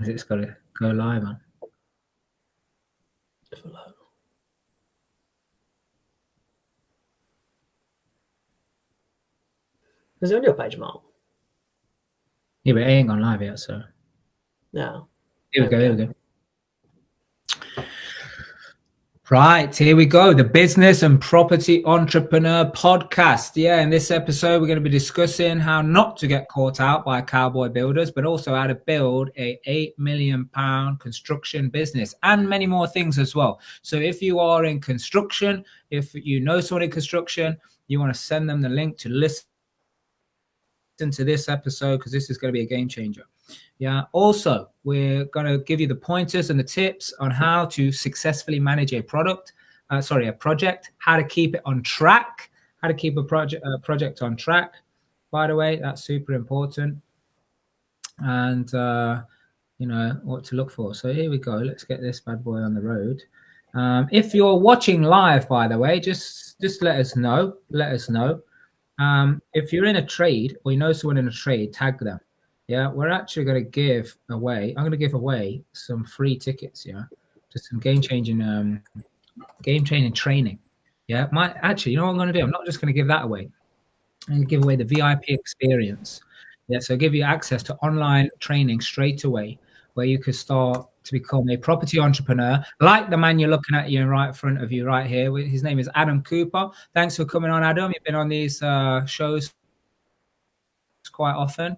it's got to go live on. Is it on your page, Mark? Yeah, but it ain't gone live yet, so. No. Here we go. Right, here we go. The Business and Property Entrepreneur Podcast. Yeah, in this episode, we're going to be discussing how not to get caught out by cowboy builders, but also how to build a £8 million construction business and many more things as well. So if you are in construction, if you know someone in construction, you want to send them the link to listen to this episode because this is going to be a game changer. Yeah. Also, we're going to give you the pointers and the tips on how to successfully manage a project, how to keep it on track, how to keep a project on track. By the way, that's super important. And, what to look for. So here we go. Let's get this bad boy on the road. If you're watching live, by the way, just let us know. If you're in a trade or you know someone in a trade, tag them. Yeah, we're actually going to give away. I'm going to give away some free tickets. Yeah, just some game changing training. Yeah, you know what I'm going to do? I'm not just going to give that away. I'm going to give away the VIP experience. Yeah, so give you access to online training straight away, where you could start to become a property entrepreneur, like the man you're looking at you right in front of you right here. His name is Adam Cooper. Thanks for coming on, Adam. You've been on these shows quite often.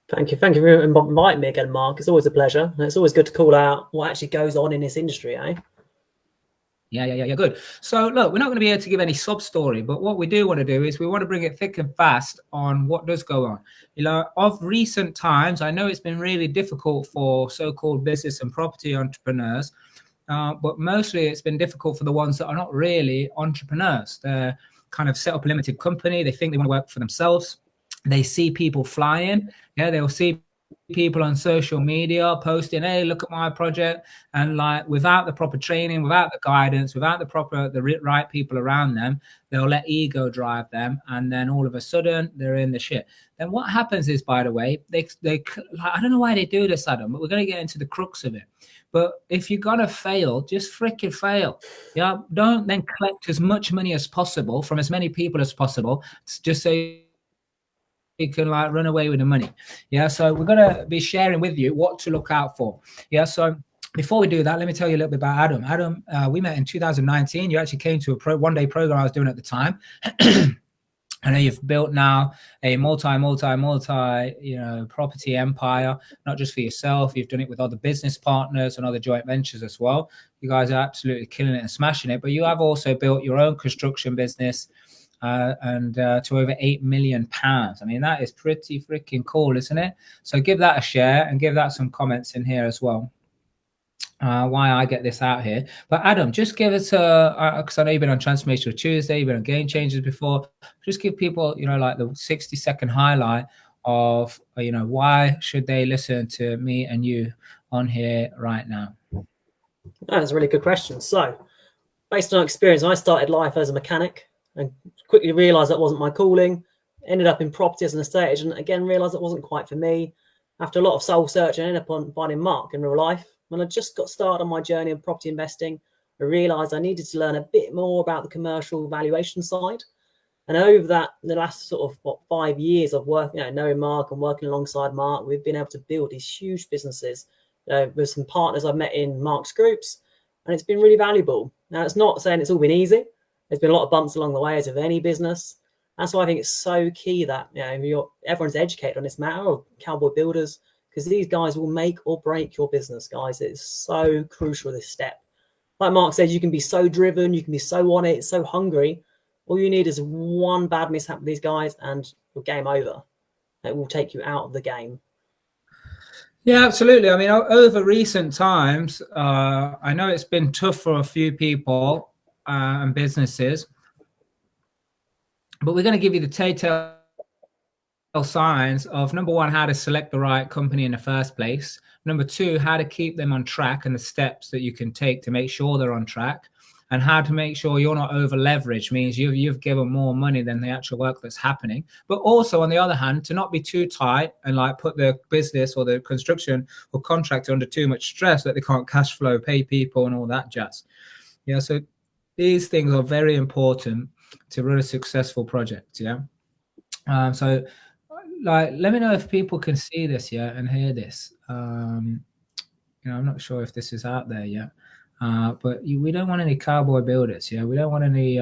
Thank you for inviting me again, Mark. It's always a pleasure. And it's always good to call out what actually goes on in this industry, eh? Yeah, good. So look, we're not going to be able to give any sub story, but what we do want to do is we want to bring it thick and fast on what does go on. Of recent times, I know it's been really difficult for so-called business and property entrepreneurs, but mostly it's been difficult for the ones that are not really entrepreneurs. They're kind of set up a limited company. They think they want to work for themselves. They see people flying. Yeah, they'll see people on social media posting, hey, look at my project, and like without the proper training, without the guidance, without the right people around them, they'll let ego drive them, and then all of a sudden they're in the shit. Then what happens is, by the way, they I don't know why they do this, Adam, but we're going to get into the crux of it. But if you're going to fail, just freaking fail. Yeah, don't then collect as much money as possible from as many people as possible, just so you can like run away with the money. Yeah, so we're going to be sharing with you what to look out for. Yeah, so before we do that, let me tell you a little bit about Adam. Adam, we met in 2019. You actually came to a one-day program I was doing at the time. I know you've built now a multi, property empire, not just for yourself. You've done it with other business partners and other joint ventures as well. You guys are absolutely killing it and smashing it. But you have also built your own construction business, and to over £8 million. I mean, that is pretty freaking cool, isn't it? So give that a share and give that some comments in here as well. Why I get this out here. But Adam, just give us because I know you've been on Transformational Tuesday, you've been on Game Changers before. Just give people, like the 60-second highlight of, why should they listen to me and you on here right now? That's a really good question. So, based on experience, I started life as a mechanic and quickly realised that wasn't my calling. Ended up in property as an estate agent. Again, realised it wasn't quite for me. After a lot of soul searching, I ended up on finding Mark in real life. When I just got started on my journey of property investing, I realised I needed to learn a bit more about the commercial valuation side. And over the last sort of 5 years of work, knowing Mark and working alongside Mark, we've been able to build these huge businesses with some partners I've met in Mark's groups, and it's been really valuable. Now, it's not saying it's all been easy. There's been a lot of bumps along the way, as with any business. That's why I think it's so key that everyone's educated on this matter of cowboy builders, because these guys will make or break your business, guys. It's so crucial, this step. Like Mark said, you can be so driven, you can be so on it, so hungry. All you need is one bad mishap with these guys and your game over. It will take you out of the game. Yeah, absolutely. I mean, over recent times, I know it's been tough for a few people and businesses, but we're going to give you the telltale signs of, number one, how to select the right company in the first place. Number two, how to keep them on track and the steps that you can take to make sure they're on track. and how to make sure you're not over leveraged means you've given more money than the actual work that's happening. But also, on the other hand, to not be too tight and like put the business or the construction or contractor under too much stress that they can't cash flow, pay people, and all that jazz. Yeah, so these things are very important to run a successful project. Yeah. So like, let me know if people can see this, yeah, and hear this. I'm not sure if this is out there yet, but we don't want any cowboy builders. Yeah, we don't want any.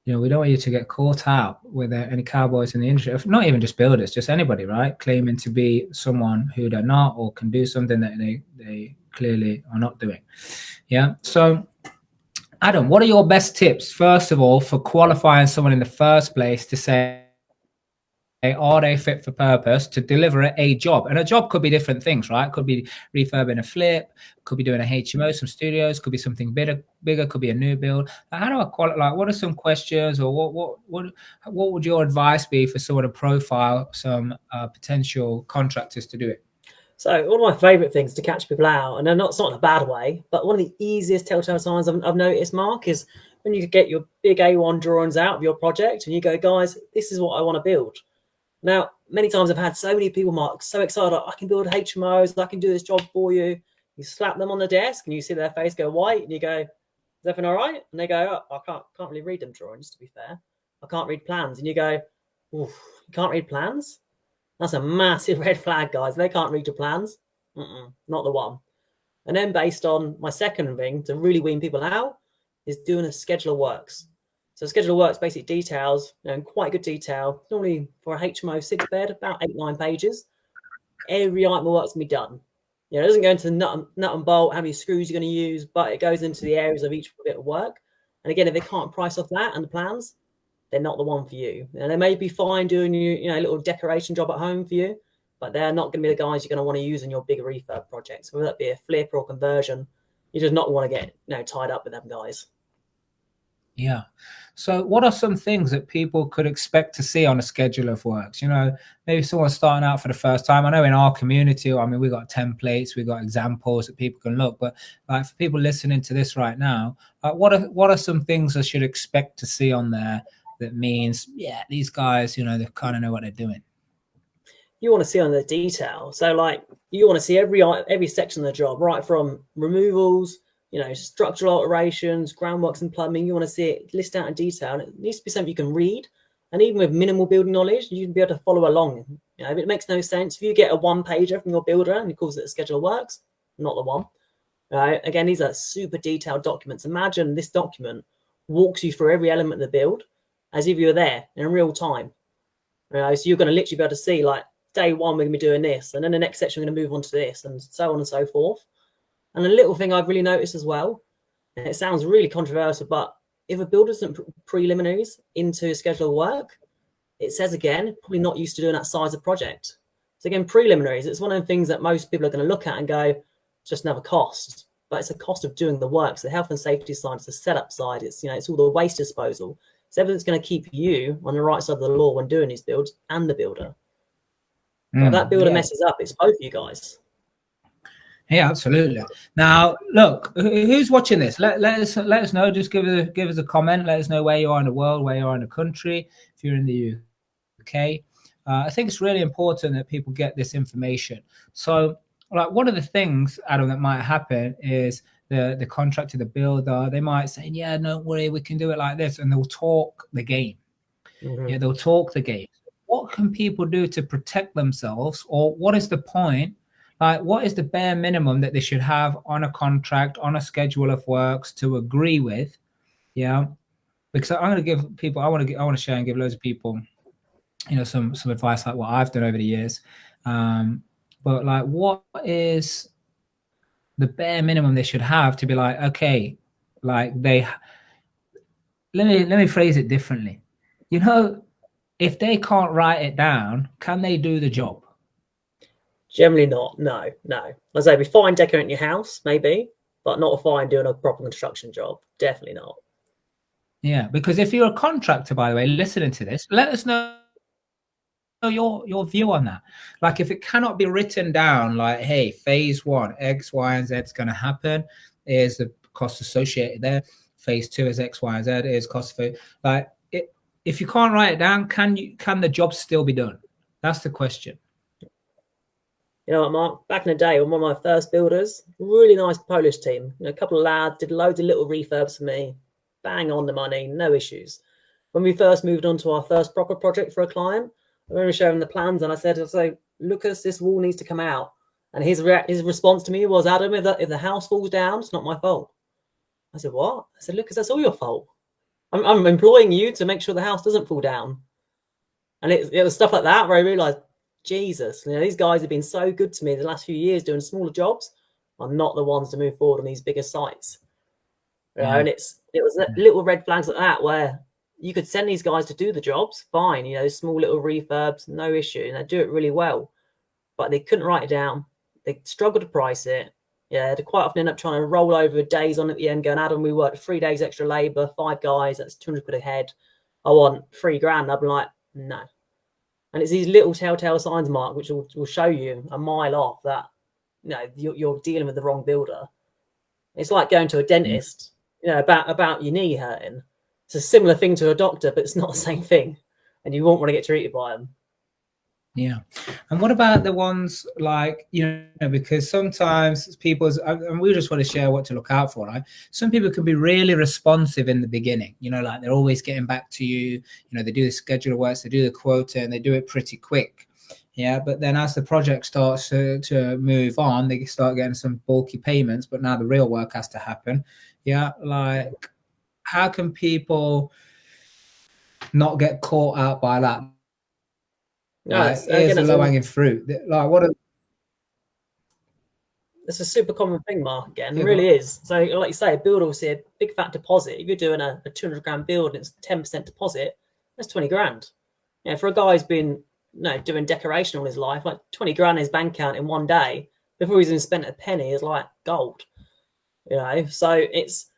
We don't want you to get caught out with any cowboys in the industry. Not even just builders, just anybody, right? Claiming to be someone who they're not, or can do something that they clearly are not doing. Yeah. So, Adam, what are your best tips, first of all, for qualifying someone in the first place to say, are they fit for purpose to deliver a job? And a job could be different things, right? Could be refurbing a flip, could be doing a HMO, some studios, could be something bigger, could be a new build. How do I qualify? Like, what are some questions, or what would your advice be for someone to profile some potential contractors to do it? So one of my favourite things to catch people out, and it's not in a bad way, but one of the easiest telltale signs I've noticed, Mark, is when you get your big A1 drawings out of your project and you go, guys, this is what I want to build. Now, many times I've had so many people, Mark, so excited, I can build HMOs, I can do this job for you. You slap them on the desk and you see their face go white and you go, is everything all right? And they go, oh, I can't really read them drawings, to be fair. I can't read plans. And you go, oof, you can't read plans? That's a massive red flag, guys. They can't read your plans. Not the one. And then based on my second thing to really wean people out is doing a schedule of works. So schedule of works basic details, in quite good detail. Normally for a HMO 6-bed, about 8-9 pages. Every item of work's going to be done. It doesn't go into the nut and bolt, how many screws you're going to use, but it goes into the areas of each bit of work. And again, if they can't price off that and the plans, they're not the one for you. And they may be fine doing a little decoration job at home for you, but they're not going to be the guys you're going to want to use in your big refurb projects. Whether that be a flip or conversion, you just not want to get tied up with them guys. Yeah. So what are some things that people could expect to see on a schedule of works? Maybe someone starting out for the first time. I know in our community, we've got templates, we've got examples that people can look, but like for people listening to this right now, what are some things I should expect to see on there that means, yeah, these guys, they kind of know what they're doing? You want to see on the detail. So like you want to see every section of the job, right from removals, structural alterations, groundworks and plumbing. You want to see it list out in detail. And it needs to be something you can read. And even with minimal building knowledge, you can be able to follow along. If it makes no sense, if you get a 1-pager from your builder and he calls it a schedule of works, not the one. Right? Again, these are super detailed documents. Imagine this document walks you through every element of the build as if you were there in real time. So you're going to literally be able to see, like, day one, we're going to be doing this. And then the next section, we're going to move on to this, and so on and so forth. And a little thing I've really noticed as well, and it sounds really controversial, but if a builder doesn't put preliminaries into a schedule of work, it says, again, probably not used to doing that size of project. So again, preliminaries, it's one of the things that most people are going to look at and go, it's just another cost. But it's a cost of doing the work. So the health and safety side, it's the setup side, it's all the waste disposal. It's everything that's going to keep you on the right side of the law when doing these builds and the builder. If that builder messes up, it's both you guys. Yeah, absolutely. Now, look, who's watching this? Let us know. Just give us a comment. Let us know where you are in the world, where you are in the country. If you're in the UK, I think it's really important that people get this information. So, like, one of the things, Adam, that might happen is the contractor, the builder, they might say, yeah, don't worry, we can do it like this. And they'll talk the game. Yeah, they'll talk the game. What can people do to protect themselves? Or what is the point? Like, what is the bare minimum that they should have on a contract, on a schedule of works to agree with? Yeah. Because I'm going to give people, I want to share and give loads of people, some advice like what I've done over the years. But like, what is the bare minimum they should have to be like, okay, like let me phrase it differently. If they can't write it down, can they do the job? Generally not. No. I'd say be fine decorating your house, maybe, but not fine doing a proper construction job. Definitely not. Yeah, because if you're a contractor, by the way, listening to this, let us know your view on that. Like, if it cannot be written down, like, hey, phase 1, X, Y, and Z is going to happen, is the costs associated there. Phase 2 is X, Y, and Z. Is cost for like it. If you can't write it down, can the job still be done? That's the question. You know what, Mark? Back in the day, when one of my first builders, really nice Polish team, a couple of lads did loads of little refurbs for me, bang on the money, no issues. When we first moved on to our first proper project for a client, I remember showing the plans, and I said, Lucas, this wall needs to come out. And his response to me was, Adam, if the house falls down, it's not my fault. I said, what? I said, Lucas, that's all your fault. I'm employing you to make sure the house doesn't fall down. And it was stuff like that where I realized, Jesus, these guys have been so good to me the last few years doing smaller jobs. I'm not the ones to move forward on these bigger sites. And it was little red flags like that where you could send these guys to do the jobs, fine, small little refurbs, no issue, and they do it really well. But they couldn't write it down. They struggled to price it. Yeah, they quite often end up trying to roll over days on at the end, going, Adam, we worked 3 days extra labour, 5 guys, that's 200 quid a head. I want $3,000. I'd be like, no. And it's these little telltale signs, Mark, which will show you a mile off that you're dealing with the wrong builder. It's like going to a dentist, about your knee hurting. It's a similar thing to a doctor, but it's not the same thing, and you won't want to get treated by them. Yeah. And what about the ones like, because sometimes and we just want to share what to look out for, right? Some people can be really responsive in the beginning, like they're always getting back to you, they do the schedule of works, they do the quota, and they do it pretty quick. Yeah. But then as the project starts to move on, they start getting some bulky payments, but now the real work has to happen. Yeah. Like, how can people not get caught out by that? Here's the low-hanging fruit. Like, what? It's a super common thing, Mark. Again, it really is. So, like you say, a builder will see a big fat deposit. If you're doing a 200 grand build and it's 10% deposit, that's 20 grand. For a guy who's been doing decoration all his life, like 20 grand in his bank account in one day before he's even spent a penny is like gold. So it's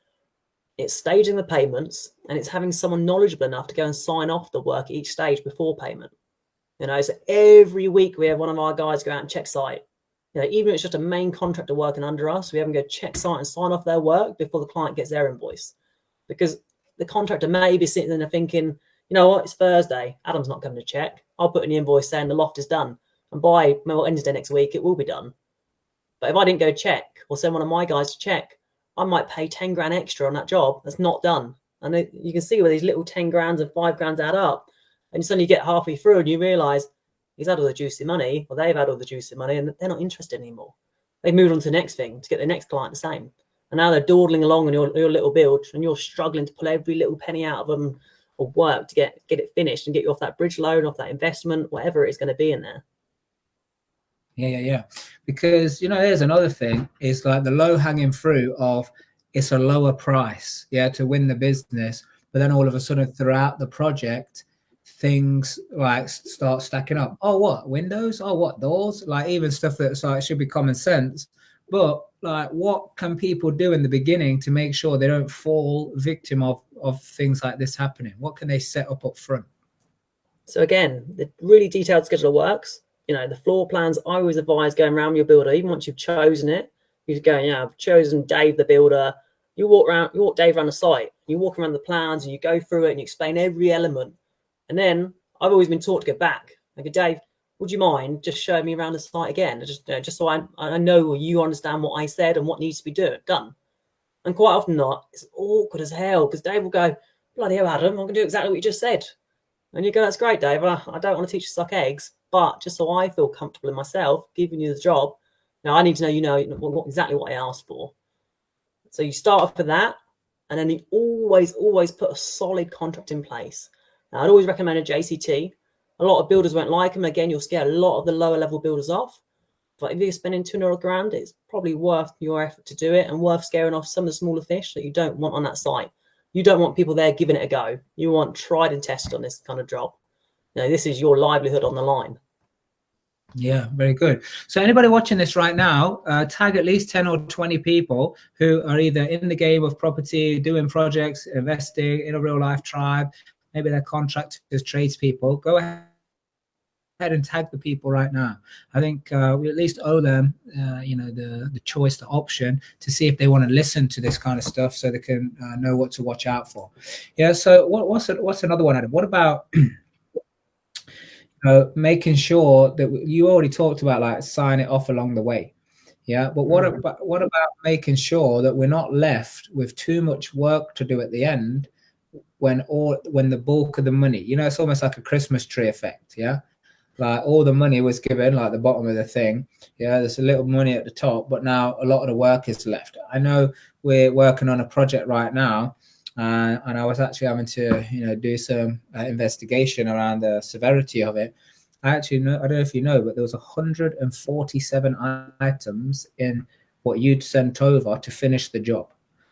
staging the payments, and it's having someone knowledgeable enough to go and sign off the work at each stage before payment. So every week we have one of our guys go out and check site. Even if it's just a main contractor working under us, we have them go check site and sign off their work before the client gets their invoice. Because the contractor may be sitting there thinking, you know what, it's Thursday, Adam's not coming to check. I'll put in the invoice saying the loft is done. And by Wednesday next week, it will be done. But if I didn't go check or send one of my guys to check, I might pay 10 grand extra on that job that's not done. And you can see where these little 10 grands and 5 grands add up. And suddenly you get halfway through and you realise he's had all the juicy money, or they've had all the juicy money, and they're not interested anymore. They've moved on to the next thing to get the next client the same. And now they're dawdling along on your little build, and you're struggling to pull every little penny out of them or work to get it finished and get you off that bridge loan, off that investment, whatever it's going to be in there. Yeah. Because, there's another thing. It's like the low-hanging fruit of it's a lower price, to win the business. But then all of a sudden throughout the project, things like start stacking up. Oh, what windows? Oh, what doors? Like even stuff that's like should be common sense. But like, what can people do in the beginning to make sure they don't fall victim of things like this happening? What can they set up front? So again, the really detailed schedule of works. The floor plans, I always advise going around your builder, even once you've chosen it. You go, I've chosen Dave the builder. You walk Dave around the site. You walk around the plans and you go through it and you explain every element. And then I've always been taught to go back. I go, Dave, would you mind just showing me around the site again? Just so I know or you understand what I said and what needs to be done. And quite often not, it's awkward as hell because Dave will go, bloody hell, Adam, I'm going to do exactly what you just said. And you go, that's great, Dave. I don't want to teach you to suck eggs, but just so I feel comfortable in myself, giving you the job, now I need to know exactly what I asked for. So you start off with that, and then you always put a solid contract in place. Now, I'd always recommend a JCT. A lot of builders won't like them. Again, you'll scare a lot of the lower level builders off. But if you're spending 200 grand, it's probably worth your effort to do it and worth scaring off some of the smaller fish that you don't want on that site. You don't want people there giving it a go. You want tried and tested on this kind of job. This is your livelihood on the line. Yeah, very good. So anybody watching this right now, tag at least 10 or 20 people who are either in the game of property, doing projects, investing in a real life tribe. Maybe they're contractors, tradespeople. Go ahead ahead and tag the people right now. I think we at least owe them, the choice, the option to see if they want to listen to this kind of stuff, so they can know what to watch out for. Yeah. So what's another one, Adam? What about making sure that you already talked about, like, sign it off along the way. Yeah. But what about making sure that we're not left with too much work to do at the end when the bulk of the money, it's almost like a Christmas tree effect. Yeah. Like, all the money was given, like the bottom of the thing. Yeah, there's a little money at the top, but now a lot of the work is left. I know we're working on a project right now, and I was actually having to, do some investigation around the severity of it. I don't know if you know, but there was 147 items in what you'd sent over to finish the job.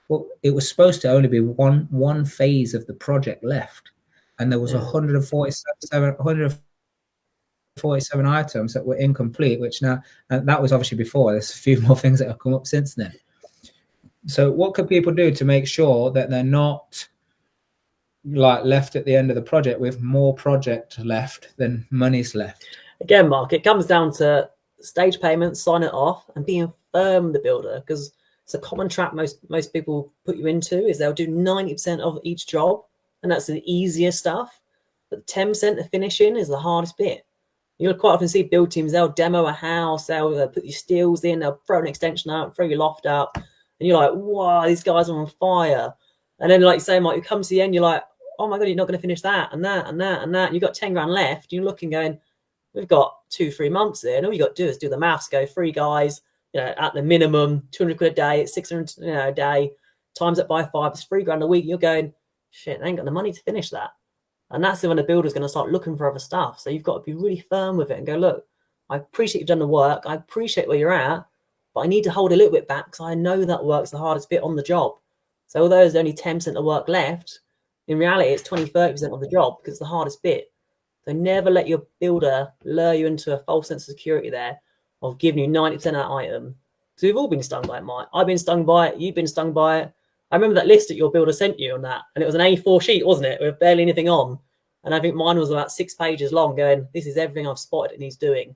Well, it was supposed to only be one phase of the project left, and there was 147 items that were incomplete, which now, and that was obviously before. There's a few more things that have come up since then. So what can people do to make sure that they're not, like, left at the end of the project with more project left than money's left? Again, Mark, it comes down to stage payments, sign it off, and being firm with the builder, because it's a common trap most people put you into, is they'll do 90% of each job, and that's the easier stuff. But 10% of finishing is the hardest bit. You'll quite often see build teams, they'll demo a house, they'll put your steels in, they'll throw an extension out, throw your loft out, and you're like, wow, these guys are on fire. And then, like you say, Mike, you come to the end, you're like, oh my God, you're not going to finish that and that and that and that. And you've got 10 grand left. You're looking going, we've got 2-3 months there. And all you got to do is do the maths, go 3 guys, at the minimum, 200 quid a day, it's 600 a day, times it by 5, it's 3 grand a week. You're going, shit, I ain't got the money to finish that. And that's when the builder's going to start looking for other stuff. So you've got to be really firm with it and go, look, I appreciate you've done the work. I appreciate where you're at, but I need to hold a little bit back because I know that work's the hardest bit on the job. So although there's only 10% of work left, in reality, it's 20-30% of the job because it's the hardest bit. So never let your builder lure you into a false sense of security there of giving you 90% of that item. Because we've all been stung by it, Mike. I've been stung by it. You've been stung by it. I remember that list that your builder sent you on that, and it was an A4 sheet, wasn't it, with barely anything on. And I think mine was about 6 pages long going, this is everything I've spotted it needs doing.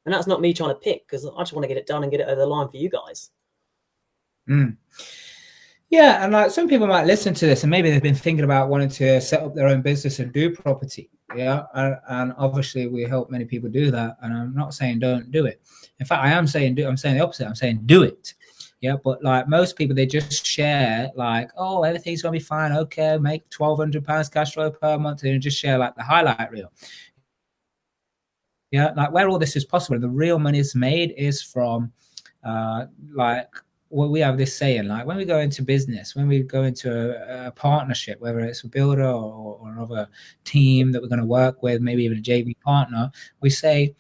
And that's not me trying to pick, because I just want to get it done and get it over the line for you guys. Yeah, and like, some people might listen to this and maybe they've been thinking about wanting to set up their own business and do property. Yeah, and obviously we help many people do that. And I'm not saying don't do it. In fact, I am saying do. I'm saying the opposite. I'm saying do it. Yeah, but like most people, they just share like, oh, everything's gonna be fine. Okay, make £1,200 cash flow per month, and just share like the highlight reel. Yeah, like where all this is possible, the real money is made is from like, well, we have this saying, like when we go into business, when we go into a partnership, whether it's a builder or another team that we're going to work with, maybe even a JV partner, we say,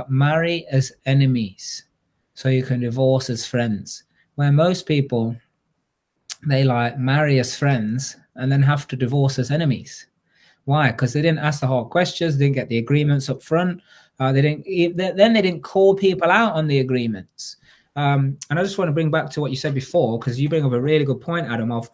marry as enemies so you can divorce as friends. Where most people, they like marry as friends and then have to divorce as enemies. Why? Because they didn't ask the hard questions, didn't get the agreements up front. They didn't call people out on the agreements. And I just want to bring back to what you said before, because you bring up a really good point, Adam, of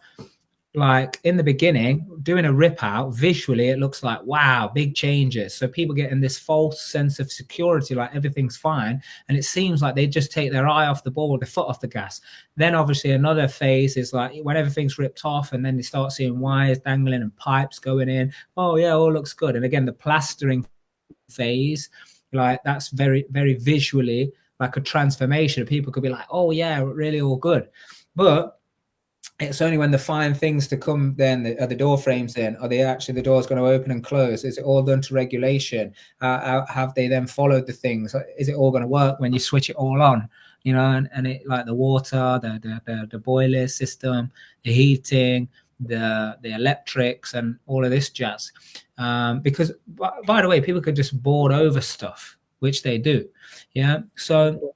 like in the beginning, doing a rip out, visually, it looks like, wow, big changes. So people get in this false sense of security, like everything's fine. And it seems like they just take their eye off the ball, their foot off the gas. Then obviously another phase is like when everything's ripped off and then they start seeing wires dangling and pipes going in. Oh yeah, all looks good. And again, the plastering phase, like that's very, very visually like a transformation. People could be like, oh yeah, really all good. But it's only when the fine things to come, then are the door frames in? Are they actually, the door's going to open and close? Is it all done to regulation? Have they then followed the things? Is it all going to work when you switch it all on? You know, and it, like the water, the boiler system, the heating, the electrics, and all of this jazz. Because by the way, people could just board over stuff, which they do. Yeah. So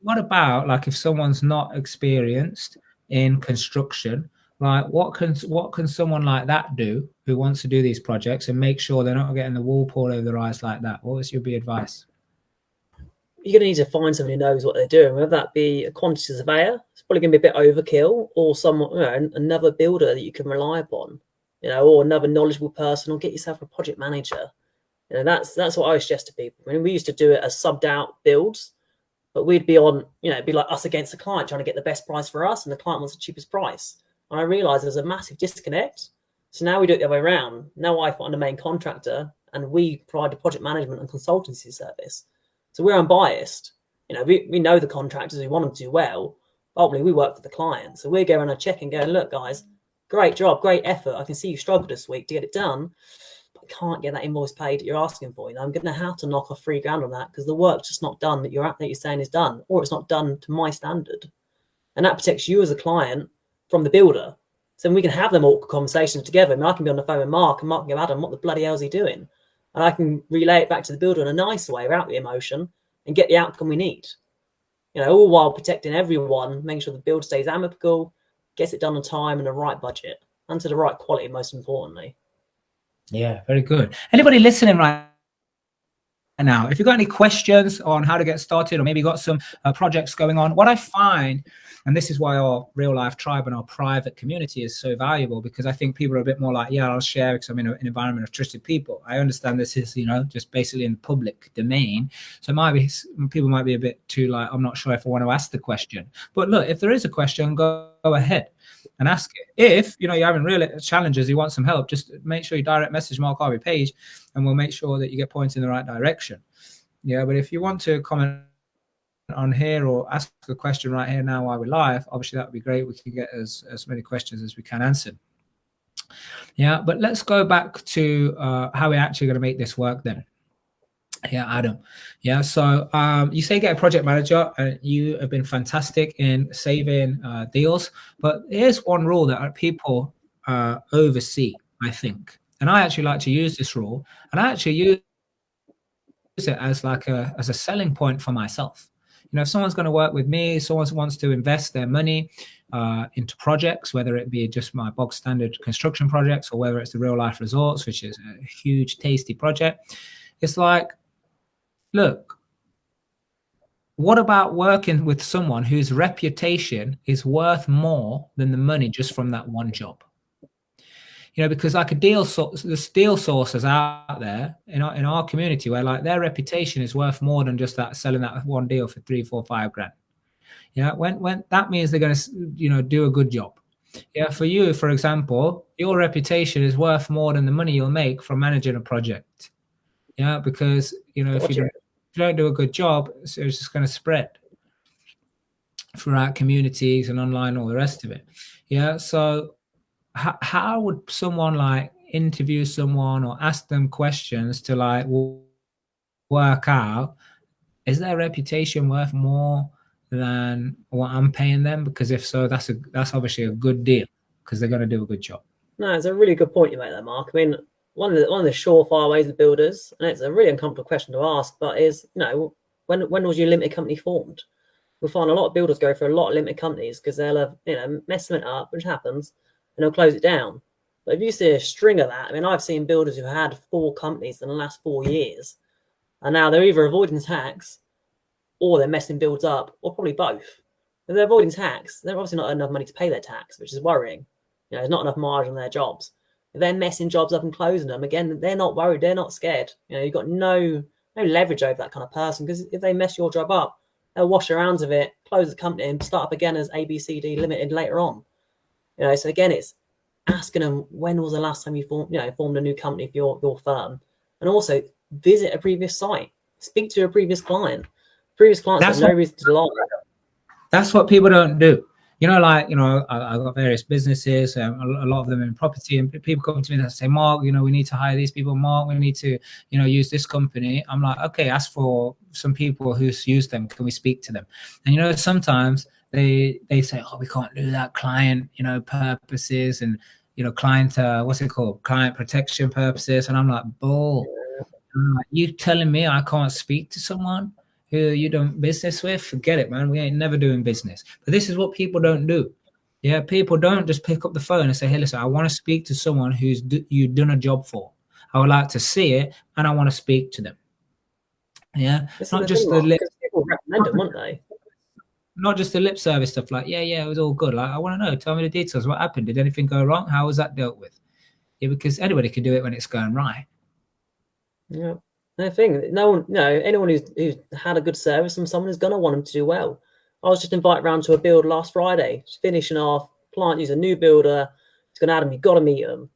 what about like if someone's not experienced in construction, like what can someone like that do who wants to do these projects and make sure they're not getting the wool pulled over their eyes like that? What would your advice? You're going to need to find someone who knows what they're doing, whether that be a quantity surveyor, it's probably going to be a bit overkill, or someone, another builder that you can rely upon, or another knowledgeable person, or get yourself a project manager. That's what I suggest to people. I mean, we used to do it as subbed out builds, but we'd be on, it'd be like us against the client trying to get the best price for us, and the client wants the cheapest price. And I realised there's a massive disconnect. So now we do it the other way around. Now I find a main contractor, and we provide the project management and consultancy service. So we're unbiased. We know the contractors, we want them to do well. Ultimately, we work for the client. So we're going to check and going, look, guys, great job, great effort. I can see you struggled this week to get it done. Can't get that invoice paid that you're asking for. I'm going to have to knock off $3,000 on that because the work's just not done that you're saying is done, or it's not done to my standard. And that protects you as a client from the builder. So we can have them awkward conversations together. I mean, I can be on the phone with Mark, and Mark can go, Adam, what the bloody hell is he doing? And I can relay it back to the builder in a nice way without the emotion and get the outcome we need. All while protecting everyone, making sure the build stays amicable, gets it done on time and the right budget, and to the right quality, most importantly. Yeah, very good. Anybody listening right now, if you've got any questions on how to get started, or maybe got some projects going on, what I find, and this is why our real life tribe and our private community is so valuable, because I think people are a bit more like, yeah, I'll share because I'm in an environment of trusted people. I understand this is, just basically in the public domain. So people might be a bit too like, I'm not sure if I want to ask the question. But look, if there is a question, go ahead and ask it. If you're having real challenges, you want some help, just make sure you direct message Mark Harvey Page, and we'll make sure that you get pointed in the right direction. Yeah, but if you want to comment on here or ask a question right here now while we're live, obviously that would be great. We can get as many questions as we can answered. Yeah, but let's go back to how we're actually going to make this work then. Yeah, Adam. Yeah, so you say get a project manager, and you have been fantastic in saving deals. But here's one rule that people oversee, I think. And I actually like to use this rule, and I actually use it as a selling point for myself. If someone's going to work with me, someone wants to invest their money into projects, whether it be just my bog standard construction projects or whether it's the real life resorts, which is a huge, tasty project, it's like, look, what about working with someone whose reputation is worth more than the money just from that one job? Because like there's deal sources out there in our community where like their reputation is worth more than just that selling that one deal for 3, 4, 5 grand. Yeah, when that means they're going to do a good job. Yeah, for you, for example, your reputation is worth more than the money you'll make from managing a project. Yeah, because if you don't do a good job, it's just going to spread throughout communities and online, all the rest of it. Yeah, so how would someone like interview someone or ask them questions to like work out, is their reputation worth more than what I'm paying them? Because if so, that's obviously a good deal, because they're going to do a good job. No, it's a really good point you make there, Mark. I mean, one of the surefire ways of builders, and it's a really uncomfortable question to ask, but is, when was your limited company formed? We'll find a lot of builders go for a lot of limited companies because they'll have, mess something up, which happens, and they'll close it down. But if you see a string of that, I mean, I've seen builders who had 4 companies in the last 4 years, and now they're either avoiding tax or they're messing builds up, or probably both. If they're avoiding tax, they're obviously not enough money to pay their tax, which is worrying. There's not enough margin on their jobs. If they're messing jobs up and closing them, again, they're not worried. They're not scared. You've got no leverage over that kind of person, because if they mess your job up, they'll wash their hands of it, close the company, and start up again as ABCD Limited later on. So again, it's asking them, when was the last time you formed a new company for your firm, and also visit a previous site, speak to a previous client. Previous clients have no reason to lie. That's what people don't do. I got various businesses, a lot of them in property, and people come to me and say, Mark, we need to hire these people. Mark, we need to, use this company. I'm like, okay, ask for some people who's used them. Can we speak to them? And, sometimes they say, oh, we can't do that, client, purposes and, client, what's it called? Client protection purposes. And I'm like, bull, you telling me I can't speak to someone who you doing business with? Forget it, man. We ain't never doing business. But this is what people don't do. Yeah, people don't just pick up the phone and say, hey, listen, I want to speak to someone who's you've done a job for. I would like to see it, and I want to speak to them. Yeah, not just the lip. People recommend them, wouldn't they? Not just the lip service stuff like, yeah, it was all good. Like, I want to know, tell me the details. What happened? Did anything go wrong? How was that dealt with? Yeah, because anybody can do it when it's going right. Yeah. The thing, no one, anyone who's had a good service from someone is going to want them to do well. I was just invited round to a build last Friday, just finishing off. Client use a new builder. He's going to add him. You've got to meet him.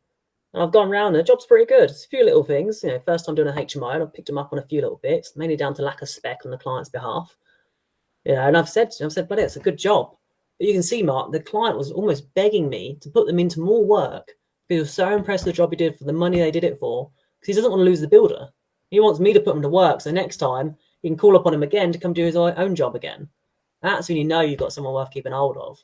And I've gone round, and the job's pretty good. It's a few little things. First time doing a HMO, and I've picked him up on a few little bits, mainly down to lack of spec on the client's behalf. And I've said, buddy, it's a good job. But you can see, Mark, the client was almost begging me to put them into more work because he was so impressed with the job he did for the money they did it for, because he doesn't want to lose the builder. He wants me to put him to work, so next time he can call upon him again to come do his own job again. That's when you know you've got someone worth keeping hold of.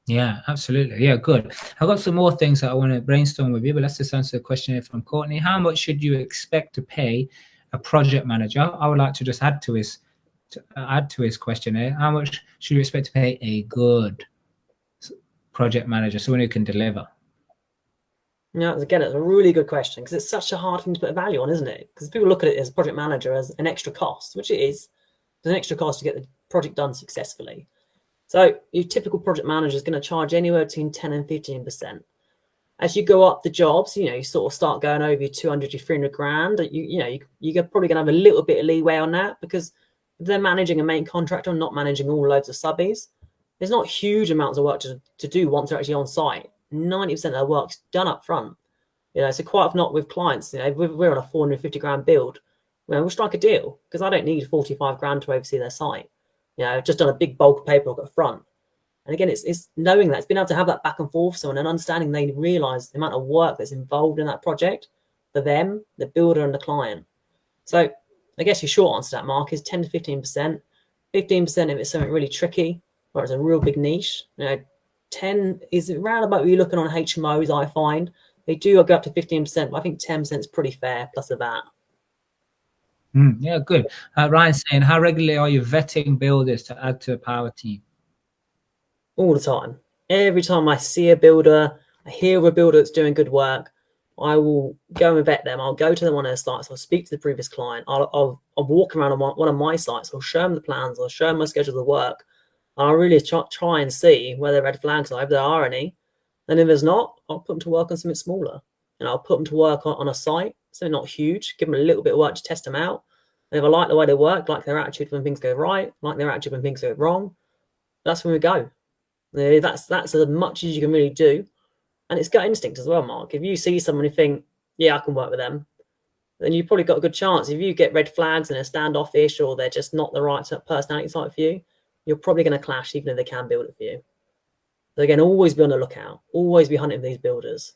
Yeah, absolutely. Yeah, good. I've got some more things that I want to brainstorm with you, but let's just answer the question here from Courtney. How much should you expect to pay a project manager? I would like to just add to his question here. How much should you expect to pay a good project manager, someone who can deliver? Yeah, again, it's a really good question because it's such a hard thing to put a value on, isn't it? Because people look at it as a project manager as an extra cost, which it is. There's an extra cost to get the project done successfully. So your typical project manager is going to charge anywhere between 10 and 15%. As you go up the jobs, you sort of start going over your 200 to 300 grand. You're probably going to have a little bit of leeway on that because if they're managing a main contractor and not managing all loads of subbies, there's not huge amounts of work to do once they're actually on site. 90% of their work's done up front. So quite often not with clients, we're on a 450 grand build. We'll strike a deal because I don't need 45 grand to oversee their site. Just done a big bulk of paperwork up front. And again, it's knowing that, it's been able to have that back and forth, so and understanding they realise the amount of work that's involved in that project for them, the builder and the client. So I guess your short answer to that, Mark, is 10 to 15%. 15% if it's something really tricky or it's a real big niche. 10 is around about what you're looking on HMOs, I find. They do go up to 15%, but I think 10% is pretty fair plus of that. Yeah, good. Ryan's saying, how regularly are you vetting builders to add to a power team? All the time. Every time I see a builder, I hear of a builder that's doing good work, I will go and vet them. I'll go to them on their sites. I'll speak to the previous client. I'll walk around on one of my sites. I'll show them the plans. I'll show them my schedule of work. I'll really try and see where the red flags are, if there are any. And if there's not, I'll put them to work on something smaller. And I'll put them to work on a site, something not huge, give them a little bit of work to test them out. And if I like the way they work, like their attitude when things go right, like their attitude when things go wrong, that's when we go. That's as much as you can really do. And it's gut instinct as well, Mark. If you see someone and think, yeah, I can work with them, then you've probably got a good chance. If you get red flags and they're standoffish or they're just not the right personality type for you, you're probably going to clash even if they can build it for you. So again, always be on the lookout. Always be hunting these builders.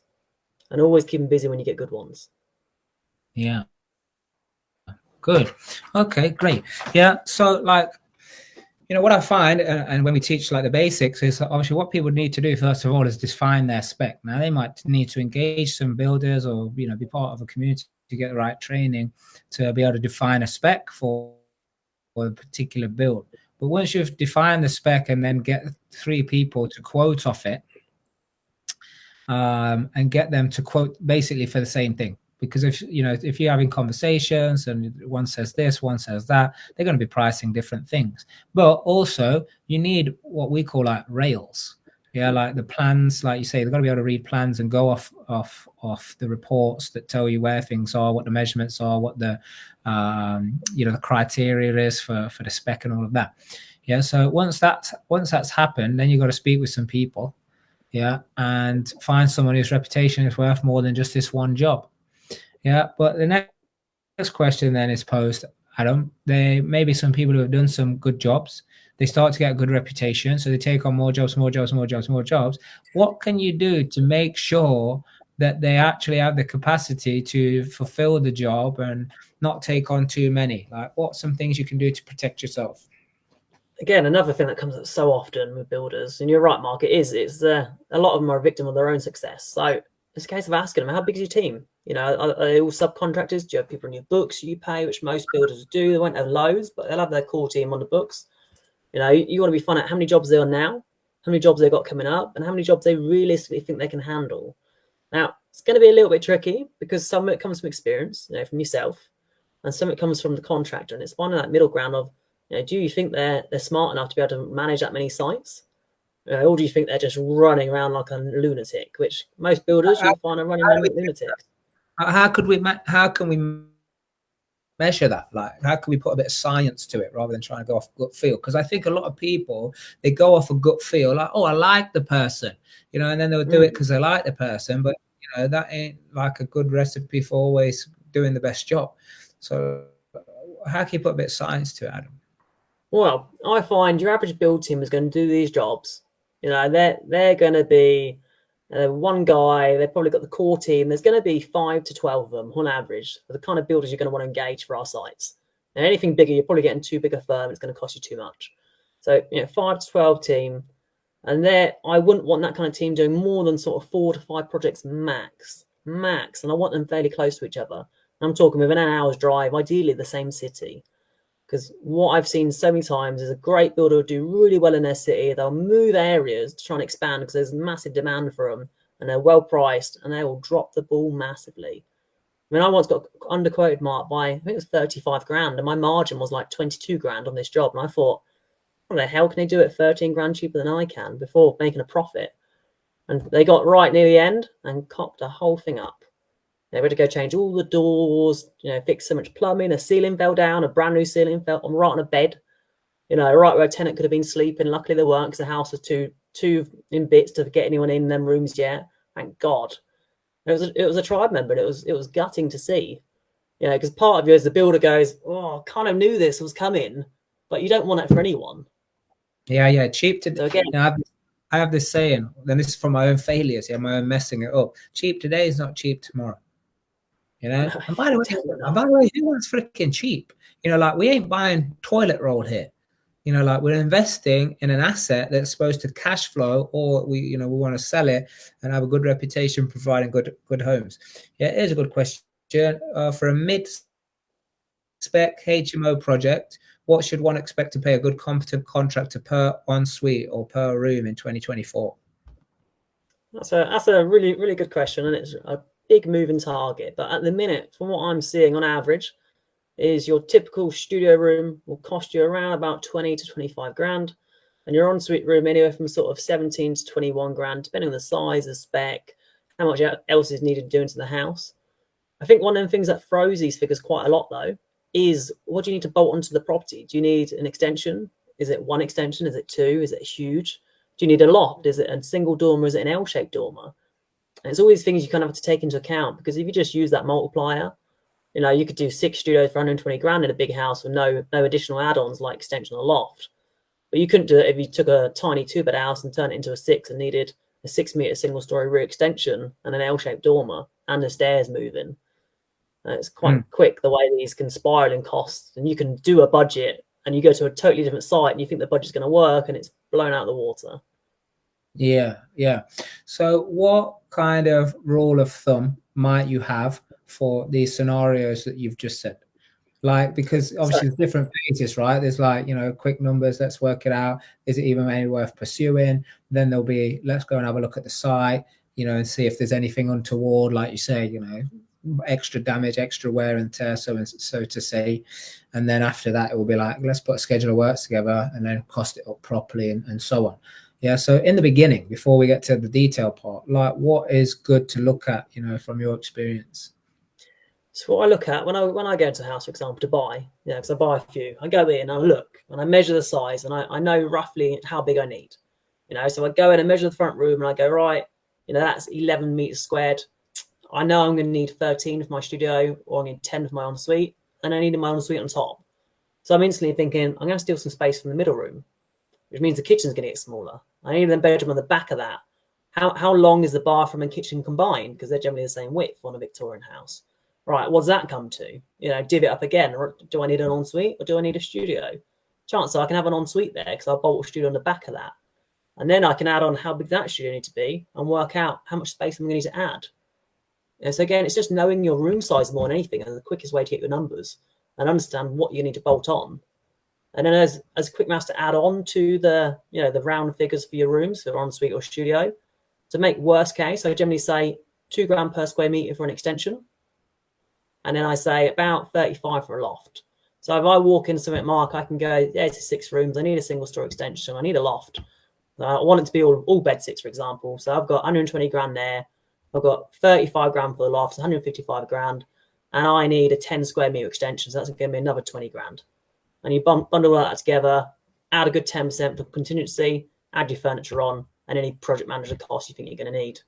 And always keep them busy when you get good ones. Yeah. Good. Okay, great. Yeah. So what I find, and when we teach like the basics, is obviously what people need to do first of all is define their spec. Now they might need to engage some builders or be part of a community to get the right training to be able to define a spec for a particular build. But once you've defined the spec and then get 3 people to quote off it, and get them to quote basically for the same thing. Because if you're having conversations and one says this, one says that, they're going to be pricing different things. But also you need what we call like rails. Yeah, like the plans, like you say, they've got to be able to read plans and go off the reports that tell you where things are, what the measurements are, what the the criteria is for the spec and all of that. Yeah, so once that's happened, then you've got to speak with some people, yeah, and find someone whose reputation is worth more than just this one job. Yeah, but the next question then is posed, Adam. There may be some people who have done some good jobs. They start to get a good reputation, so they take on more jobs. What can you do to make sure that they actually have the capacity to fulfill the job and not take on too many? Like, what's some things you can do to protect yourself? Again, another thing that comes up so often with builders, and you're right, Mark, it's a lot of them are a victim of their own success. So it's a case of asking them, how big is your team? Are they all subcontractors? Do you have people in your books you pay, which most builders do? They won't have loads, but they'll have their core team on the books. You want to be finding out how many jobs they're on now, how many jobs they've got coming up, and how many jobs they realistically think they can handle. Now, it's going to be a little bit tricky because some of it comes from experience, from yourself, and some of it comes from the contractor. And it's finding that middle ground of, do you think they're smart enough to be able to manage that many sites? Or do you think they're just running around like a lunatic, which most builders you'll find are running around like lunatics? How could we? How can we measure that? Like, how can we put a bit of science to it rather than trying to go off gut feel? Because I think a lot of people, they go off a gut feel, like, oh, I like the person, and then they'll do it because they like the person, but that ain't like a good recipe for always doing the best job. So how can you put a bit of science to it, Adam? Well, I find your average build team is going to do these jobs. They're going to be one guy. They've probably got the core team. There's going to be 5 to 12 of them on average for the kind of builders you're going to want to engage for our sites. And anything bigger, you're probably getting too big a firm. It's going to cost you too much. So 5 to 12 team, and there I wouldn't want that kind of team doing more than sort of 4 to 5 projects max. And I want them fairly close to each other. I'm talking within an hour's drive, ideally the same city. Because what I've seen so many times is a great builder will do really well in their city. They'll move areas to try and expand because there's massive demand for them and they're well priced and they will drop the ball massively. I mean, I once got underquoted, Mark, by, I think it was 35 grand and my margin was like 22 grand on this job. And I thought, what the hell can they do it 13 grand cheaper than I can before making a profit? And they got right near the end and cocked the whole thing up. They had to go change all the doors, fix so much plumbing. A ceiling fell down, a brand new ceiling fell right on a bed, right where a tenant could have been sleeping. Luckily they weren't because the house was too in bits to get anyone in them rooms yet. Thank God. It was a tribe member, and it was gutting to see, because part of you as the builder goes, oh, I kind of knew this was coming, but you don't want it for anyone. Yeah, cheap to. So again, I have this saying, and this is from my own failures, my own messing it up. Cheap today is not cheap tomorrow. And by the way, who wants freaking cheap? Like, we ain't buying toilet roll here. Like, we're investing in an asset that's supposed to cash flow, or we want to sell it and have a good reputation providing good homes. Yeah, here's a good question. For a mid-spec HMO project, what should one expect to pay a good competent contractor per ensuite or per room in 2024? That's a really, really good question, and it's a big moving target. But at the minute, from what I'm seeing on average, is your typical studio room will cost you around about 20 to 25 grand, and your ensuite room anywhere from sort of 17 to 21 grand, depending on the size, the spec, how much else is needed to do into the house. I think one of the things that throws these figures quite a lot, though, is what do you need to bolt onto the property? Do you need an extension? Is it one extension? Is it two? Is it huge? Do you need a loft? Is it a single dormer? Is it an L-shaped dormer? And it's all these things you kind of have to take into account, because if you just use that multiplier, you could do 6 studios for 120 grand in a big house with no additional add-ons like extension or loft. But you couldn't do it if you took a tiny 2-bed house and turned it into a 6 and needed a 6-meter single-story rear extension and an L-shaped dormer and the stairs moving. It's quite quick the way these can spiral in costs, and you can do a budget and you go to a totally different site and you think the budget's going to work and it's blown out of the water. Yeah. So what kind of rule of thumb might you have for these scenarios that you've just said? Like, because obviously there's different phases, right? There's like, quick numbers, let's work it out. Is it even any worth pursuing? Then there'll be, let's go and have a look at the site, and see if there's anything untoward, like you say, extra damage, extra wear and tear, so to say. And then after that, it will be like, let's put a schedule of works together and then cost it up properly and so on. Yeah. So in the beginning, before we get to the detail part, like, what is good to look at, from your experience? So what I look at when I go into a house, for example, to buy, because I buy a few, I go in and I look and I measure the size and I know roughly how big I need. So I go in and measure the front room and I go, right, that's 11 meters squared. I know I'm going to need 13 for my studio, or I need 10 for my ensuite, and I need my ensuite on top. So I'm instantly thinking, I'm going to steal some space from the middle room, which means the kitchen's going to get smaller. I need a bedroom on the back of that. How long is the bathroom and kitchen combined? Because they're generally the same width on a Victorian house. Right, what does that come to? Div it up again. Or do I need an ensuite or do I need a studio? Chances are I can have an ensuite there because I'll bolt a studio on the back of that. And then I can add on how big that studio needs to be and work out how much space I'm going to need to add. So again, it's just knowing your room size more than anything, and the quickest way to get your numbers and understand what you need to bolt on. And then as a quick mouse to add on to the the round figures for your rooms, for ensuite or studio, to make worst case, I generally say 2 grand per square meter for an extension. And then I say about 35 for a loft. So if I walk in something, Mark, I can go, it's 6 rooms. I need a single story extension. I need a loft. I want it to be all bed 6, for example. So I've got 120 grand there. I've got 35 grand for the loft, 155 grand, and I need a 10 square meter extension. So that's going to be another 20 grand. And you bundle that together, add a good 10% for contingency, add your furniture on, and any project manager costs you think you're going to need.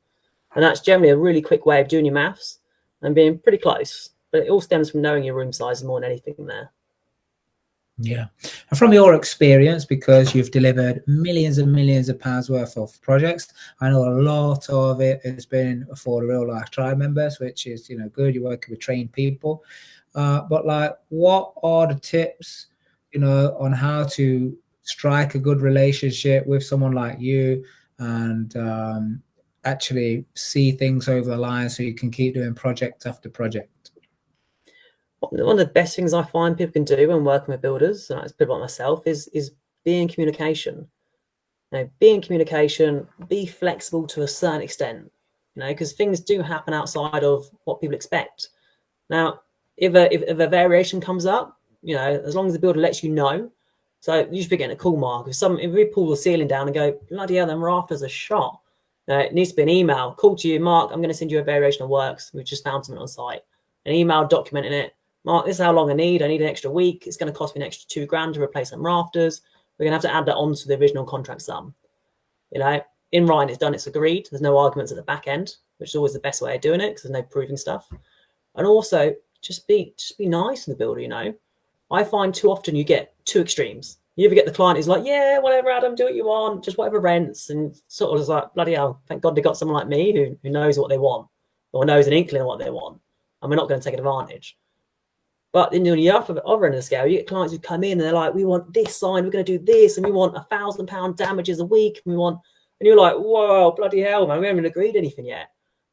And that's generally a really quick way of doing your maths and being pretty close. But it all stems from knowing your room size more than anything there. Yeah. And from your experience, because you've delivered millions and millions of pounds worth of projects, I know a lot of it has been for the real life tribe members, which is, good. You're working with trained people. But like, what are the tips, on how to strike a good relationship with someone like you and actually see things over the line so you can keep doing project after project? One of the best things I find people can do when working with builders, and it's people like myself, is be in communication. Be in communication, be flexible to a certain extent, because things do happen outside of what people expect. Now, if a variation comes up, as long as the builder lets you know, so you should be getting a call, Mark. If we pull the ceiling down and go, bloody hell, them rafters are shot. It needs to be an email. Call to you, Mark, I'm going to send you a variation of works. We've just found something on site. An email documenting it. Mark, this is how long I need. I need an extra week. It's going to cost me an extra £2,000 to replace some rafters. We're going to have to add that on to the original contract sum. In writing, it's done, it's agreed. There's no arguments at the back end, which is always the best way of doing it because there's no proving stuff. And also, just be nice to the builder, I find too often you get two extremes. You ever get the client who's like, yeah, whatever, Adam, do what you want, just whatever rents, and sort of is like, bloody hell, thank God they got someone like me who knows what they want or knows an inkling of what they want, and we're not going to take advantage. But in the other end of the scale, you get clients who come in and they're like, we want this sign, we're going to do this, and we want £1,000 damages a week, and you're like, whoa, bloody hell, man, we haven't agreed anything yet.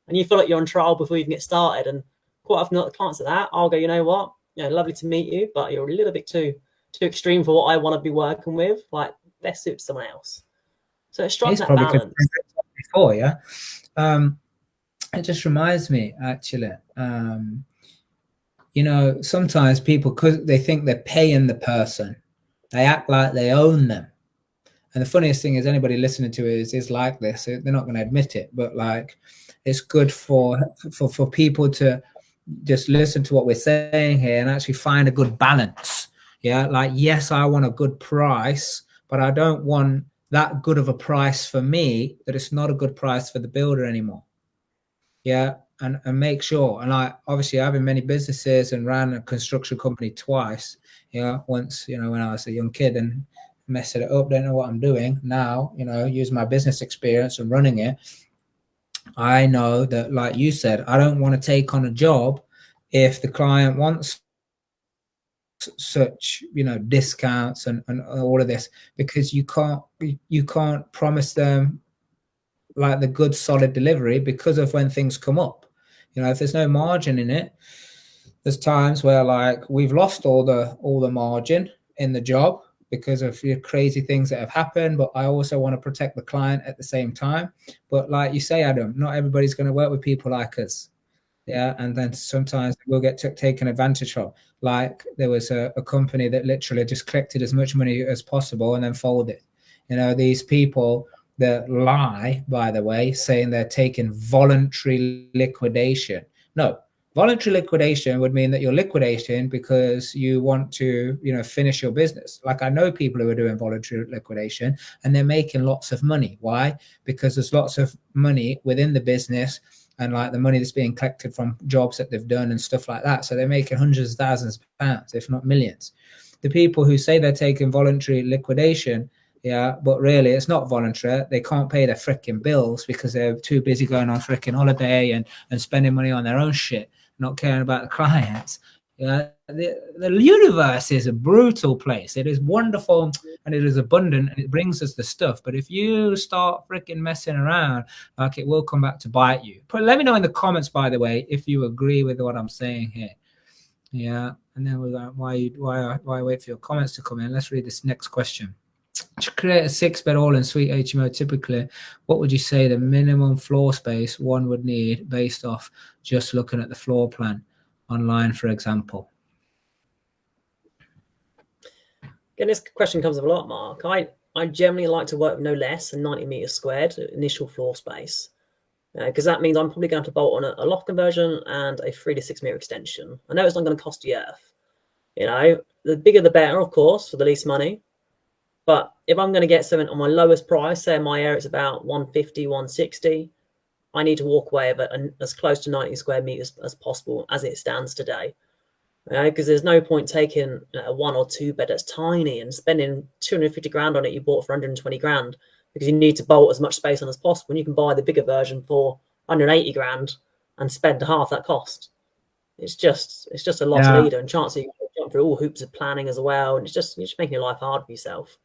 And you feel like you're on trial before you even get started. And quite often, the clients are that, I'll go, you know what, lovely to meet you, but you're a little bit too extreme for what I want to be working with. Like, best suits someone else. So it's striking that balance. Before, yeah. It just reminds me, actually. Sometimes people, because they think they're paying the person, they act like they own them. And the funniest thing is, anybody listening to it is like this. They're not going to admit it, but like, it's good for people to just listen to what we're saying here and actually find a good balance. Yeah, like, yes, I want a good price, but I don't want that good of a price for me that it's not a good price for the builder anymore. Yeah, and make sure. And obviously having many businesses and ran a construction company twice. Once, when I was a young kid and messing it up, don't know what I'm doing now. Use my business experience and running it. I know that, like you said, I don't want to take on a job if the client wants such discounts and all of this, because you can't promise them like the good solid delivery because of when things come up. If there's no margin in it, there's times where like we've lost all the margin in the job because of crazy things that have happened. But I also want to protect the client at the same time. But like you say, Adam, not everybody's going to work with people like us. Yeah, and then sometimes we'll get taken advantage of. Like, there was a company that literally just collected as much money as possible and then folded. These people that lie, by the way, saying they're taking voluntary liquidation. No, voluntary liquidation would mean that you're liquidating because you want to, finish your business. Like, I know people who are doing voluntary liquidation and they're making lots of money. Why? Because there's lots of money within the business and like the money that's being collected from jobs that they've done and stuff like that. So they're making hundreds of thousands of pounds, if not millions. The people who say they're taking voluntary liquidation, yeah, but really it's not voluntary. They can't pay their freaking bills because they're too busy going on freaking holiday and spending money on their own shit, not caring about the clients. Yeah, the universe is a brutal place. It is wonderful and it is abundant and it brings us the stuff. But if you start freaking messing around, like, it will come back to bite you. But let me know in the comments, by the way, if you agree with what I'm saying here. Yeah, and then we're going, why wait for your comments to come in? Let's read this next question. To create a 6-bed all-in-suite HMO, typically, what would you say the minimum floor space one would need based off just looking at the floor plan online, for example? Again, this question comes up a lot, Mark. I generally like to work with no less than 90 meters squared initial floor space. because that means I'm probably going to bolt on a loft conversion and a 3 to 6 meter extension. I know it's not going to cost you earth. The bigger the better, of course, for the least money. But if I'm going to get something on my lowest price, say in my area it's about 150, 160, I need to walk away of as close to 90 square meters as possible as it stands today. Because there's no point taking a 1 or 2 bed that's tiny and spending 250 grand on it you bought for 120 grand, because you need to bolt as much space on as possible. And you can buy the bigger version for 180 grand and spend half that cost. It's just a loss leader, and chances you jump through all hoops of planning as well, and you're just making your life hard for yourself.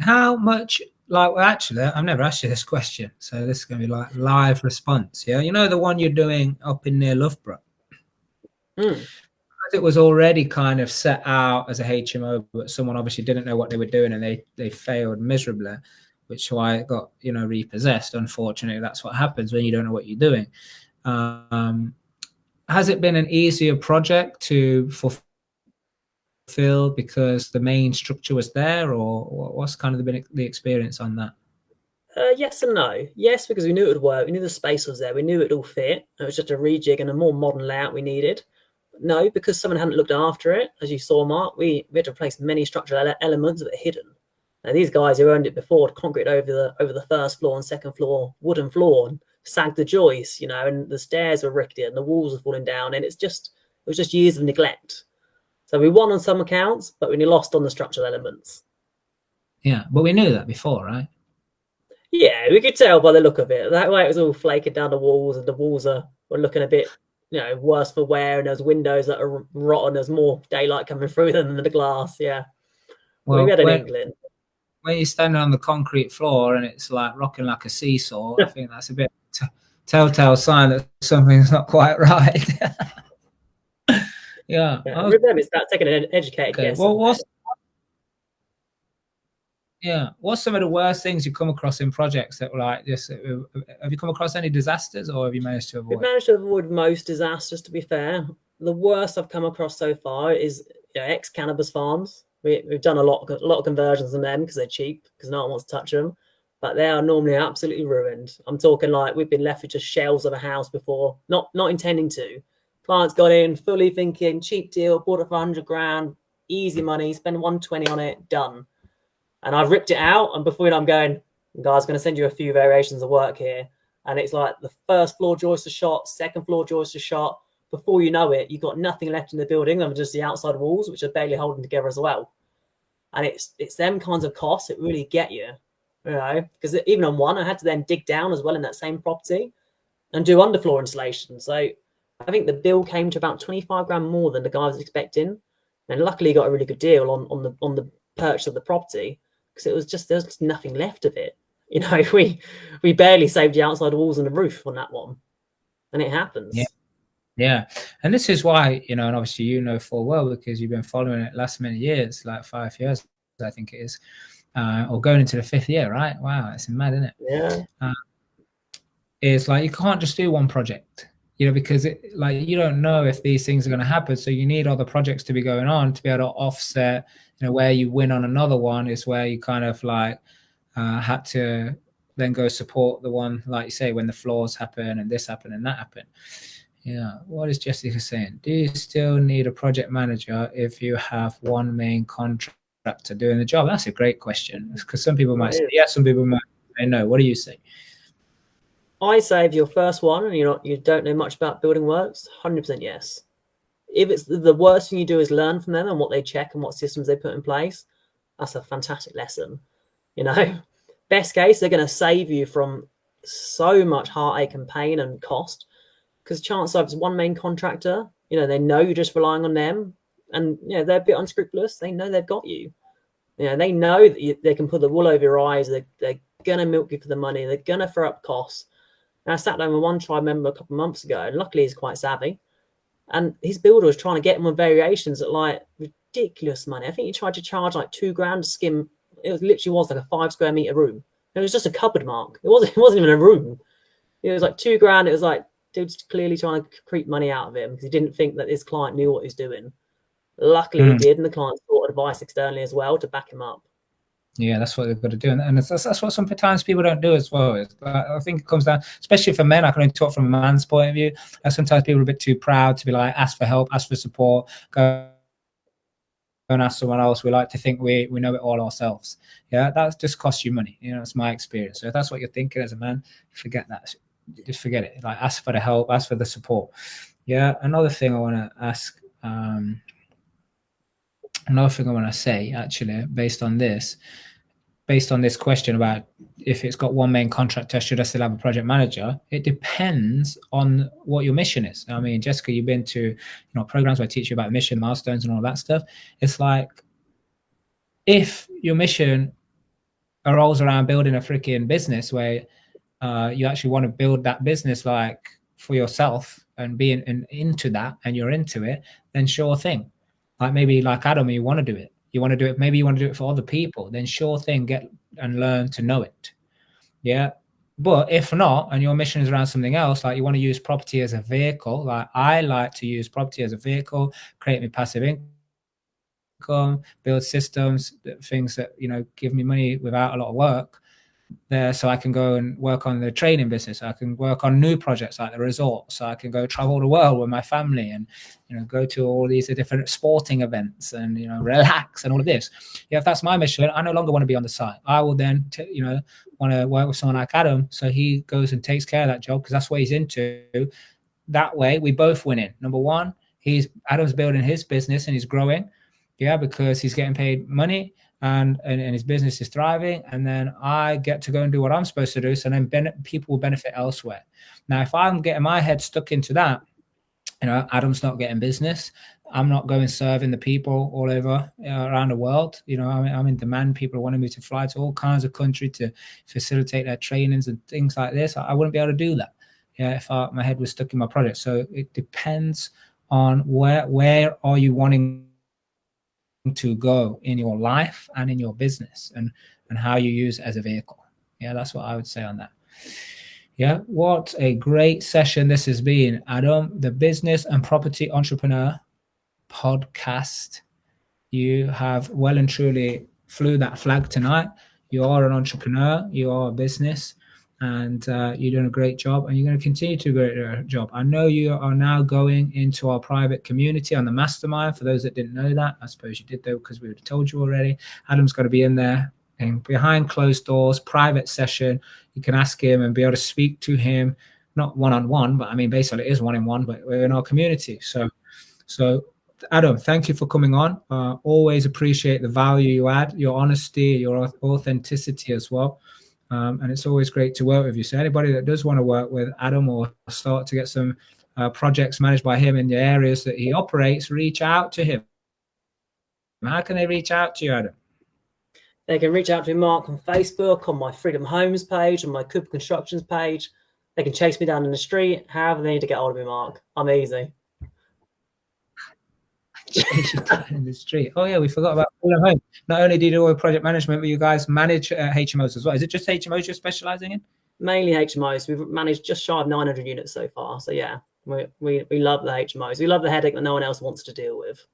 How much, well, actually, I've never asked you this question, so this is going to be like live response. Yeah, the one you're doing up in near Loughborough. It was already kind of set out as a HMO, but someone obviously didn't know what they were doing, and they failed miserably, which is why it got repossessed. Unfortunately, that's what happens when you don't know what you're doing. Has it been an easier project to fulfill because the main structure was there, or what's kind of been the experience on that? Yes and no. Yes, because we knew it would work. We knew the space was there. We knew it'd all fit. It was just a rejig and a more modern layout we needed. No, because someone hadn't looked after it, as you saw, Mark, we had to replace many structural elements that are hidden. Now, these guys who owned it before had concrete over the first floor and second floor, wooden floor, and sagged the joists, and the stairs were rickety and the walls were falling down, and it was just years of neglect. So we won on some accounts, but we lost on the structural elements. Yeah, but we knew that before, right? Yeah, we could tell by the look of it. That way it was all flaking down the walls, and the walls were looking a bit worse for wear, and there's windows that are rotten. There's more daylight coming through them than the glass. Yeah. Well, we had an inkling. When you're standing on the concrete floor and it's like rocking like a seesaw, I think that's a bit telltale sign that something's not quite right. Yeah. With them, it's about taking an educated guess. Well, what's some of the worst things you come across in projects that were like this? Have you come across any disasters, or have you managed to avoid? We've managed to avoid most disasters, to be fair. The worst I've come across so far is ex-cannabis farms. We've done a lot of conversions on them because they're cheap, because no one wants to touch them. But they are normally absolutely ruined. I'm talking like we've been left with just shells of a house before, not intending to. Clients got in fully thinking cheap deal, bought it for 100 grand, easy money, spend 120 on it, done. And I've ripped it out, and before I'm going, guys, going to send you a few variations of work here. And it's like the first floor joist is shot, second floor joist is shot. Before you know it, you've got nothing left in the building than just the outside walls, which are barely holding together as well. And it's them kinds of costs that really get you, because even on one, I had to then dig down as well in that same property and do underfloor installation. So I think the bill came to about 25 grand more than the guy was expecting. And luckily got a really good deal on the purchase of the property, because there was just nothing left of it. We barely saved the outside walls and the roof on that one, and it happens. Yeah, and this is why and obviously full well, because you've been following it last many years, like 5 years, I think it is, or going into the 5th year, right? Wow, it's mad, isn't it? Yeah. It's like you can't just do one project, because you don't know if these things are going to happen. So you need other projects to be going on to be able to offset. Where you win on another one is where you kind of had to then go support the one, like you say, when the floors happen and this happen and that happen. Yeah. What is Jessica saying? Do you still need a project manager if you have one main contractor doing the job? That's a great question, because some people might say yes, some people might say no. What do you say? I say if you're first one and you don't know much about building works, 100% yes. If it's the worst thing you do is learn from them and what they check and what systems they put in place, that's a fantastic lesson. Best case, they're going to save you from so much heartache and pain and cost, because chances are if it's one main contractor, they know you're just relying on them, and they're a bit unscrupulous. They know they've got you. They know that they can put the wool over your eyes. They're going to milk you for the money. They're going to throw up costs. And I sat down with one tribe member a couple of months ago, and luckily he's quite savvy. And his builder was trying to get him on variations at like ridiculous money. I think he tried to charge like 2 grand to skim. It literally was like a 5 square meter room. It was just a cupboard, Mark. It wasn't even a room. It was like 2 grand. It was like, dude's clearly trying to creep money out of him because he didn't think that his client knew what he was doing. Luckily he did, and the client sought advice externally as well to back him up. Yeah, that's what they've got to do, and that's what sometimes people don't do as well. I think it comes down, especially for men. I can only talk from a man's point of view. Sometimes people are a bit too proud to be like, ask for help, ask for support, go and ask someone else. We like to think we know it all ourselves. Yeah, that just costs you money. You know, it's my experience. So if that's what you're thinking as a man, forget that. Just forget it. Like, ask for the help, ask for the support. Yeah. Another thing I want to ask. Another thing I want to say, actually, based on this question about if it's got one main contractor, should I still have a project manager? It depends on what your mission is. I mean, Jessica, you've been to programs where I teach you about mission, milestones, and all that stuff. It's like, if your mission revolves around building a freaking business where you actually want to build that business like for yourself and being into that, and you're into it, then sure thing. Like, maybe like Adam, you want to do it. Maybe you want to do it for other people, then sure thing, get and learn to know it. Yeah. But if not, and your mission is around something else, like you want to use property as a vehicle, like I like to use property as a vehicle, create me passive income, build systems, things that give me money without a lot of work there, so I can go and work on the training business. I can work on new projects like the resort, so I can go travel the world with my family and go to all these different sporting events and relax and all of this. Yeah, if that's my mission, I no longer want to be on the site. I will then want to work with someone like Adam, so he goes and takes care of that job because that's what he's into. That way we both win in. Number one, Adam's building his business and he's growing, yeah, because he's getting paid money and his business is thriving, and then I get to go and do what I'm supposed to do, so then people will benefit elsewhere. Now, if I'm getting my head stuck into that, Adam's not getting business, I'm not going serving the people all over around the world. I'm in demand. People are wanting me to fly to all kinds of country to facilitate their trainings and things like this. I wouldn't be able to do that, yeah, if my head was stuck in my project. So it depends on where are you wanting to go in your life and in your business, and how you use it as a vehicle. Yeah, that's what I would say on that. Yeah, what a great session this has been, Adam, the Business and Property Entrepreneur podcast. You have well and truly flew that flag tonight. You are an entrepreneur, you are a business, and you're doing a great job, and you're going to continue to do a great job. I know you are now going into our private community on the mastermind. For those that didn't know that, I suppose you did, though, because we would have told you already. Adam's going to be in there and behind closed doors, private session. You can ask him and be able to speak to him, not one-on-one, but I mean, basically it is one-on-one, but we're in our community. So Adam, thank you for coming on. Always appreciate the value you add, your honesty, your authenticity as well. And it's always great to work with you. So anybody that does want to work with Adam or start to get some projects managed by him in the areas that he operates, reach out to him. How can they reach out to you, Adam? They can reach out to me, Mark, on Facebook, on my Freedom Homes page, on my Cooper Constructions page. They can chase me down in the street. However they need to get hold of me, Mark. I'm easy. Chase you down in the street. Oh yeah, we forgot about Freedom Home. Not only do you do all project management, but you guys manage HMOs as well. Is it just HMOs you're specializing in? Mainly HMOs. We've managed just shy of 900 units so far. So yeah, we love the HMOs. We love the headache that no one else wants to deal with.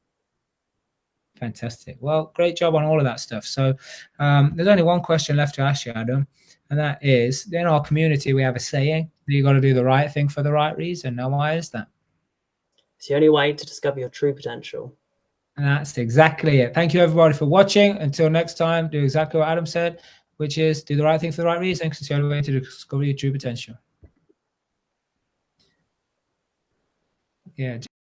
Fantastic. Well, great job on all of that stuff. So there's only one question left to ask you, Adam, and that is, in our community, we have a saying that you got to do the right thing for the right reason. Now, why is that? It's the only way to discover your true potential. And that's exactly it. Thank you, everybody, for watching. Until next time, do exactly what Adam said, which is do the right thing for the right reason, because it's the only way to discover your true potential. Yeah.